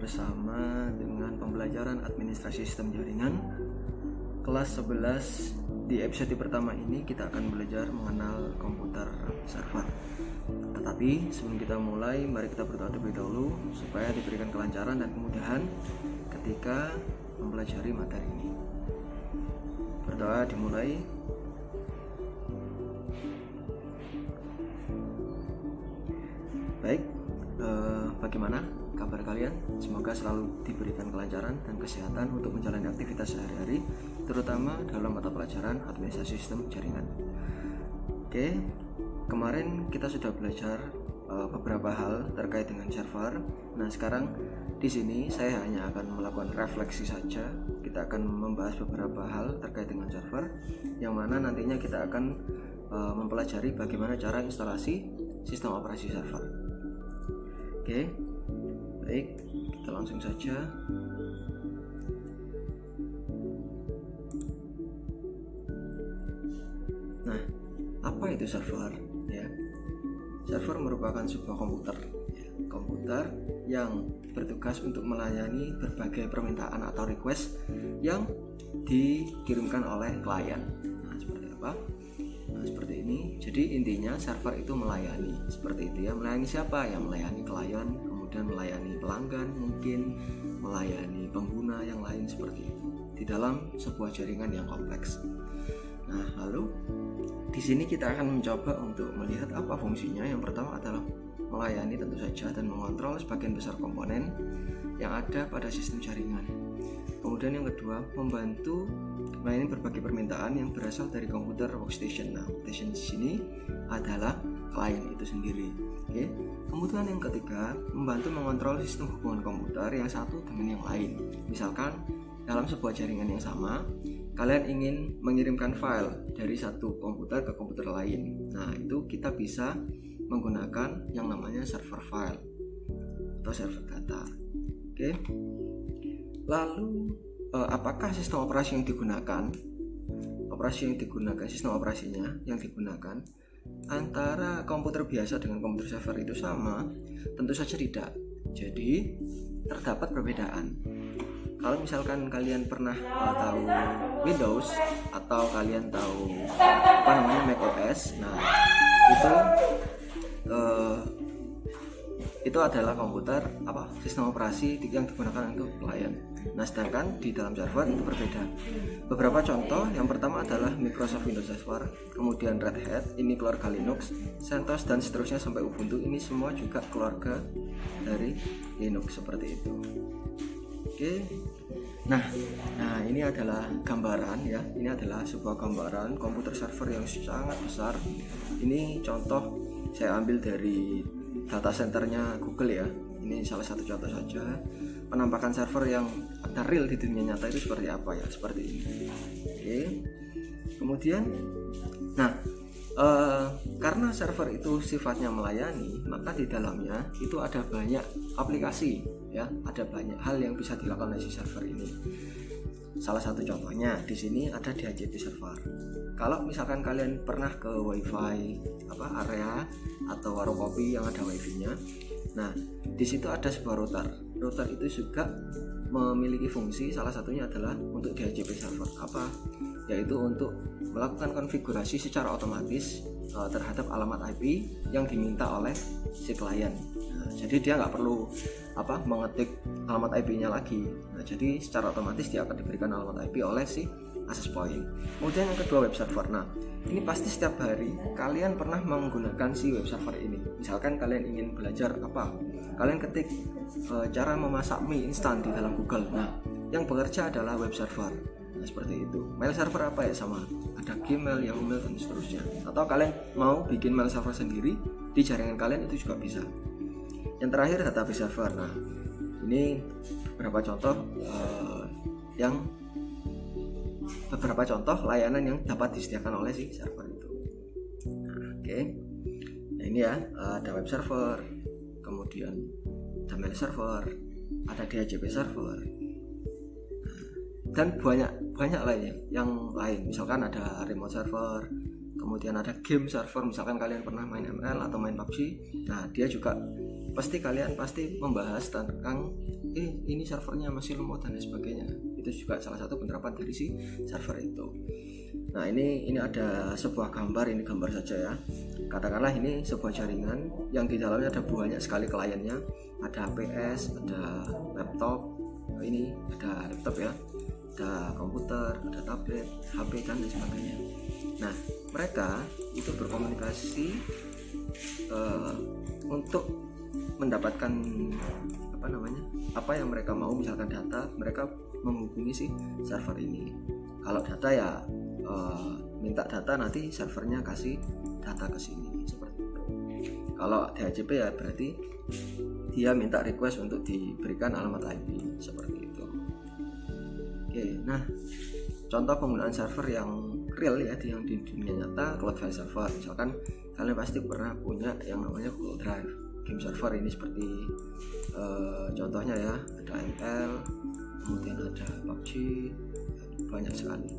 bersama dengan pembelajaran administrasi sistem jaringan kelas 11. Di episode pertama ini kita akan belajar mengenal komputer server. Tetapi sebelum kita mulai, mari kita berdoa terlebih dahulu supaya diberikan kelancaran dan kemudahan ketika mempelajari materi ini. Berdoa dimulai. Baik, bagaimana kabar kalian? Semoga selalu diberikan kelancaran dan kesehatan untuk menjalani aktivitas sehari-hari, terutama dalam mata pelajaran administrasi sistem jaringan. Oke, kemarin kita sudah belajar beberapa hal terkait dengan server. Nah, sekarang di sini saya hanya akan melakukan refleksi saja. Kita akan membahas beberapa hal terkait dengan server, yang mana nantinya kita akan mempelajari bagaimana cara instalasi sistem operasi server. Oke, baik, kita langsung saja. Nah, apa itu server? Ya, server merupakan sebuah komputer, komputer yang bertugas untuk melayani berbagai permintaan atau request yang dikirimkan oleh klien. Nah, seperti apa? Nah, seperti ini. Jadi intinya server itu melayani seperti itu ya. Melayani siapa? Ya melayani klien, kemudian melayani pelanggan, mungkin melayani pengguna yang lain seperti itu di dalam sebuah jaringan yang kompleks. Nah, lalu di sini kita akan mencoba untuk melihat apa fungsinya. Yang pertama adalah melayani tentu saja dan mengontrol sebagian besar komponen yang ada pada sistem jaringan. Kemudian yang kedua, membantu melayani berbagai permintaan yang berasal dari komputer workstation. Nah, workstation di sini adalah klien itu sendiri. Oke. Kemudian yang ketiga, membantu mengontrol sistem hubungan komputer yang satu dengan yang lain. Misalkan dalam sebuah jaringan yang sama, kalian ingin mengirimkan file dari satu komputer ke komputer lain. Nah, itu kita bisa menggunakan yang namanya server file atau server data. Oke. Lalu apakah sistem operasi yang digunakan? Sistem operasinya yang digunakan antara komputer biasa dengan komputer server itu sama? Tentu saja tidak. Jadi terdapat perbedaan. Kalau misalkan kalian pernah tahu Windows atau kalian tahu macOS, nah itu adalah komputer sistem operasi yang digunakan untuk klien. Nah, sedangkan di dalam server itu berbeda. Beberapa contoh, yang pertama adalah Microsoft Windows Server, kemudian Red Hat, ini keluarga Linux, CentOS dan seterusnya sampai Ubuntu, ini semua juga keluarga dari Linux seperti itu. Oke. Nah, ini adalah gambaran ya. Ini adalah sebuah gambaran komputer server yang sangat besar. Ini contoh saya ambil dari data centernya Google ya. Ini salah satu contoh saja. Penampakan server yang ada real di dunia nyata itu seperti apa ya? Seperti ini. Oke. Kemudian, karena server itu sifatnya melayani, maka di dalamnya itu ada banyak aplikasi ya. Ada banyak hal yang bisa dilakukan oleh si server ini. Salah satu contohnya di sini ada DHCP server. Kalau misalkan kalian pernah ke WiFi area atau warung kopi yang ada WiFi-nya, nah di situ ada sebuah router. Router itu juga memiliki fungsi, salah satunya adalah untuk DHCP server, yaitu untuk melakukan konfigurasi secara otomatis terhadap alamat IP yang diminta oleh si klien. Nah, jadi dia nggak perlu mengetik alamat IP-nya lagi. Nah, jadi secara otomatis dia akan diberikan alamat IP oleh si access point. Kemudian yang kedua, web server. Nah, ini pasti setiap hari kalian pernah menggunakan si web server ini. Misalkan kalian ingin belajar kalian ketik cara memasak mie instan di dalam Google. Nah, yang bekerja adalah web server. Nah, seperti itu. Mail server apa ya? Sama, ada Gmail, Yahoo Mail dan seterusnya. Atau kalian mau bikin mail server sendiri di jaringan kalian, itu juga bisa. Yang terakhir, database server. Nah, ini beberapa contoh layanan yang dapat disediakan oleh si server itu. Nah, oke. Nah, ini ya, ada web server, kemudian ada mail server, ada DHCP server, dan banyak lainnya yang lain. Misalkan ada remote server, kemudian ada game server. Misalkan kalian pernah main ML atau main PUBG, nah dia juga kalian pasti membahas tentang ini servernya masih lemot dan lain sebagainya. Itu juga salah satu penerapan dari si server itu. Nah, ini ada sebuah gambar, ini gambar saja ya. Katakanlah ini sebuah jaringan yang di dalamnya ada banyak sekali kliennya, ada PS, ada laptop, ini ada laptop ya, ada komputer, ada tablet, HP dan lain sebagainya. Nah, mereka itu berkomunikasi untuk mendapatkan apa yang mereka mau, misalkan data, mereka menghubungi si server ini. Kalau data ya minta data, nanti servernya kasih data ke sini seperti itu. Kalau DHCP ya berarti dia minta request untuk diberikan alamat IP seperti itu. Oke, nah contoh penggunaan server yang real ya, yang di dunia nyata, cloud file server. Misalkan kalian pasti pernah punya yang namanya Google Drive, game server ini seperti contohnya ya, ada ML, kemudian ada PUBG, banyak sekali.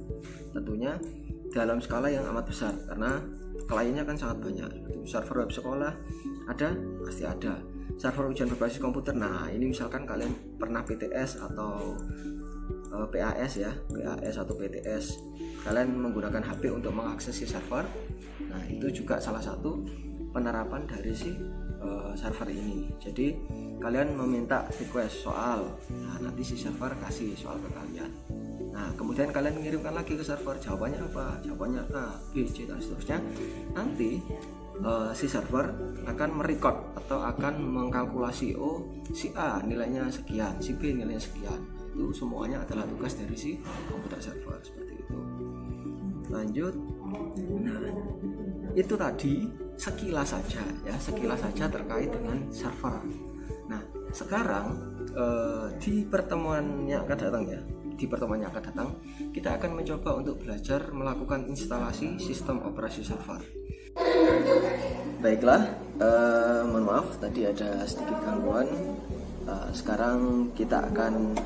Tentunya dalam skala yang amat besar karena kliennya kan sangat banyak. Server web sekolah ada, pasti ada. Server ujian berbasis komputer. Nah, ini misalkan kalian pernah PTS atau PAS ya, PAS atau PTS, kalian menggunakan HP untuk mengakses si server. Nah, itu juga salah satu penerapan dari si server ini. Jadi kalian meminta request soal, nah nanti si server kasih soal ke kalian. Nah, kemudian kalian mengirimkan lagi ke server, jawabannya apa? Jawabannya A, B, C dan seterusnya. Nanti si server akan merecord atau akan mengkalkulasi, oh si A nilainya sekian, si B nilainya sekian. Itu semuanya adalah tugas dari si komputer server seperti itu. Lanjut. Nah, itu tadi sekilas saja terkait dengan server. Nah, sekarang di pertemuan yang akan datang kita akan mencoba untuk belajar melakukan instalasi sistem operasi server. Baiklah, mohon maaf tadi ada sedikit gangguan. Sekarang kita akan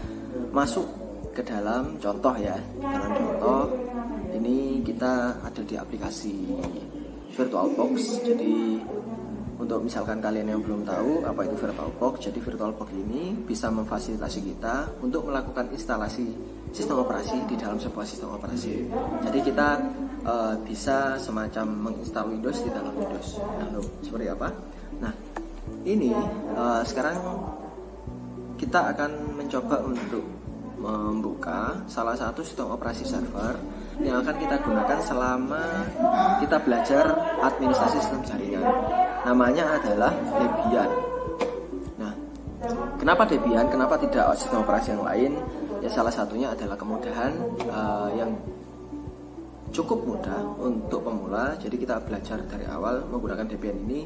masuk ke dalam contoh ya. Dalam contoh ini kita ada di aplikasi VirtualBox. Jadi untuk misalkan kalian yang belum tahu apa itu VirtualBox, jadi VirtualBox ini bisa memfasilitasi kita untuk melakukan instalasi sistem operasi di dalam sebuah sistem operasi. Jadi kita bisa semacam menginstal Windows di dalam Windows. Nah, seperti apa? Nah, ini sekarang kita akan mencoba untuk membuka salah satu sistem operasi server yang akan kita gunakan selama kita belajar administrasi sistem jaringan. Namanya adalah Debian. Nah, kenapa Debian? Kenapa tidak sistem operasi yang lain? Ya salah satunya adalah kemudahan yang cukup mudah untuk pemula. Jadi kita belajar dari awal menggunakan Debian ini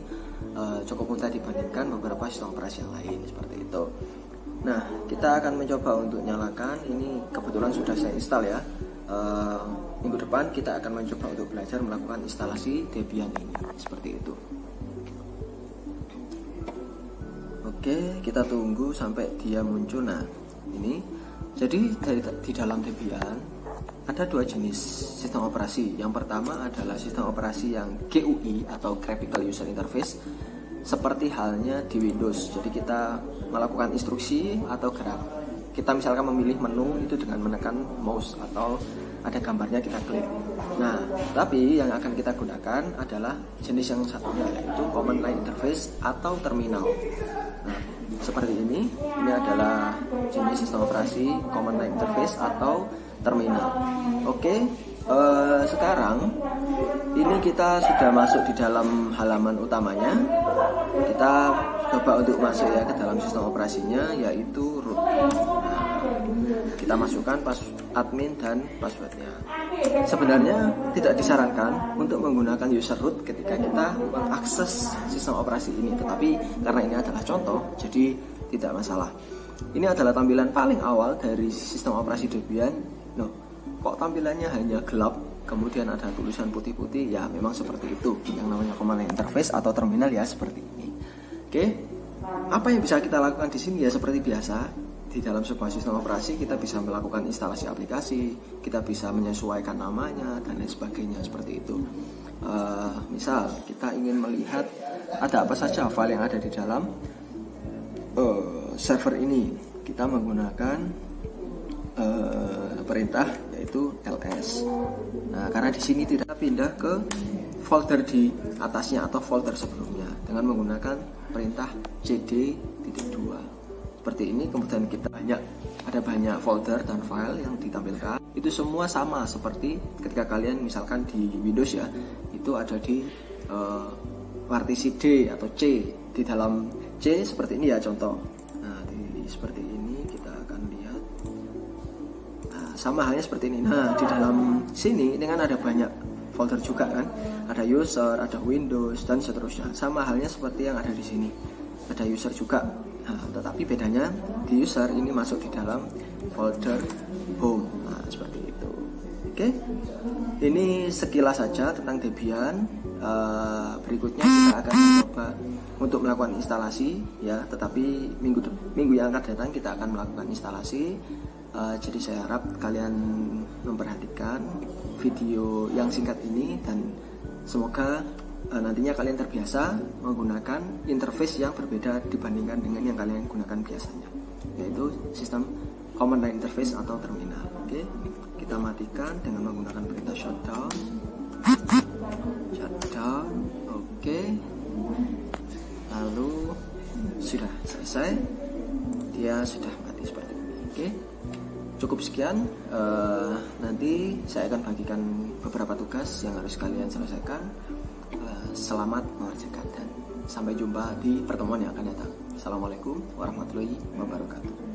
cukup mudah dibandingkan beberapa sistem operasi yang lain seperti itu. Nah, kita akan mencoba untuk nyalakan. Ini kebetulan sudah saya install ya. Minggu depan kita akan mencoba untuk belajar melakukan instalasi Debian ini seperti itu. Oke, kita tunggu sampai dia muncul. Nah, ini jadi di dalam Debian ada dua jenis sistem operasi. Yang pertama adalah sistem operasi yang GUI atau Graphical User Interface, seperti halnya di Windows. Jadi kita melakukan instruksi atau gerak. Kita misalkan memilih menu itu dengan menekan mouse atau ada gambarnya kita klik. Nah, tapi yang akan kita gunakan adalah jenis yang satunya, yaitu Command Line Interface atau terminal. Nah, seperti ini adalah jenis sistem operasi Command Line Interface atau terminal. Oke, sekarang ini kita sudah masuk di dalam halaman utamanya. Kita coba untuk masuk ya ke dalam sistem operasinya, yaitu root. Kita masukkan admin dan passwordnya. Sebenarnya tidak disarankan untuk menggunakan user root ketika kita mengakses sistem operasi ini, tetapi karena ini adalah contoh, jadi tidak masalah. Ini adalah tampilan paling awal dari sistem operasi Debian. Loh, kok tampilannya hanya gelap, kemudian ada tulisan putih-putih? Ya, memang seperti itu. Yang namanya command line interface atau terminal ya seperti ini. Oke, apa yang bisa kita lakukan di sini ya seperti biasa. Di dalam sebuah sistem operasi kita bisa melakukan instalasi aplikasi, kita bisa menyesuaikan namanya dan lain sebagainya seperti itu. Misal kita ingin melihat ada apa saja file yang ada di dalam server ini, kita menggunakan perintah yaitu ls. Nah, karena di sini tidak pindah ke folder di atasnya atau folder sebelumnya dengan menggunakan perintah cd.2 seperti ini. Kemudian kita ada banyak folder dan file yang ditampilkan. Itu semua sama seperti ketika kalian misalkan di Windows ya, itu ada di partisi D atau C. Di dalam C seperti ini ya contoh. Nah, seperti ini kita akan lihat. Nah, sama halnya seperti ini. Nah, di dalam sini ini kan ada banyak folder juga kan. Ada user, ada Windows dan seterusnya. Sama halnya seperti yang ada di sini. Ada user juga. Nah, tetapi bedanya di user ini masuk di dalam folder home. Nah, seperti itu. Oke. Ini sekilas saja tentang Debian. Berikutnya kita akan mencoba untuk melakukan instalasi ya, tetapi minggu yang akan datang kita akan melakukan instalasi. Jadi saya harap kalian memperhatikan video yang singkat ini dan semoga nantinya kalian terbiasa menggunakan interface yang berbeda dibandingkan dengan yang kalian gunakan biasanya, yaitu sistem command line interface atau terminal. Oke, kita matikan dengan menggunakan perintah shutdown. Oke, lalu sudah selesai, dia sudah mati seperti ini. Oke, cukup sekian. Nanti saya akan bagikan beberapa tugas yang harus kalian selesaikan. Selamat mengerjakan dan sampai jumpa di pertemuan yang akan datang. Assalamualaikum warahmatullahi wabarakatuh.